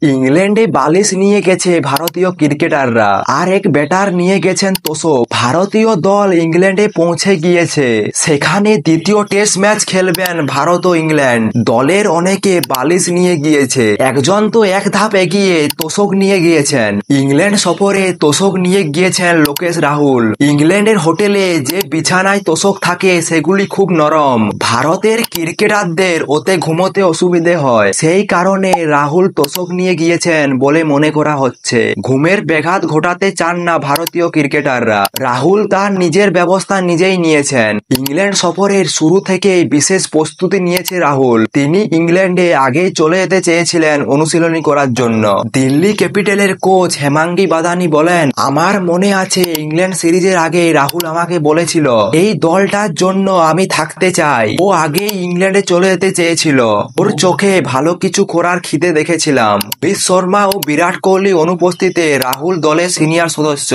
ইংল্যান্ডে বালিশ নিয়ে গেছে ভারতীয় ক্রিকেটাররা, আর এক ব্যাটার নিয়ে গেছেন তোশক। ভারতীয় দল ইংল্যান্ডে পৌঁছে গিয়েছে। সেখানে দ্বিতীয় টেস্ট ম্যাচ খেলবেন ভারত ও ইংল্যান্ড। দলের অনেকে বালিশ নিয়ে গিয়েছে, একজন তো এক ধাপ এগিয়ে তোশক নিয়ে গিয়েছেন। ইংল্যান্ড সফরে তোশক নিয়ে গিয়েছেন লোকেশ রাহুল। ইংল্যান্ডের হোটেলে যে বিছানায় তোশক থাকে সেগুলি খুব নরম। ভারতের ক্রিকেটারদের ওতে ঘুমোতে অসুবিধে হয়, সেই কারণে রাহুল তোশক নিয়ে গিয়েছেন বলে মনে করা হচ্ছে। ঘুমের ব্যাঘাত ঘটাতে চান না ভারতীয় ক্রিকেটাররা। রাহুল তার নিজের ব্যবস্থা নিজেই নিয়েছেন। ইংল্যান্ড সফরের শুরু থেকেই বিশেষ প্রস্তুতি নিয়েছে রাহুল। তিনি ইংল্যান্ডে আগেই চলে যেতে চেয়েছিলেন অনুশীলনী করার জন্য। দিল্লি ক্যাপিটালের কোচ হেমাঙ্গি বাদানি বলেন, আমার মনে আছে ইংল্যান্ড সিরিজের আগে রাহুল আমাকে বলেছিল এই দলটার জন্য আমি থাকতে চাই। ও আগেই ইংল্যান্ডে চলে যেতে চেয়েছিল। ওর চোখে ভালো কিছু করার খিদে দেখেছিলাম। রোহিত শর্মা ও বিরাট কোহলি অনুপস্থিতিতে রাহুল দলের সিনিয়র সদস্য।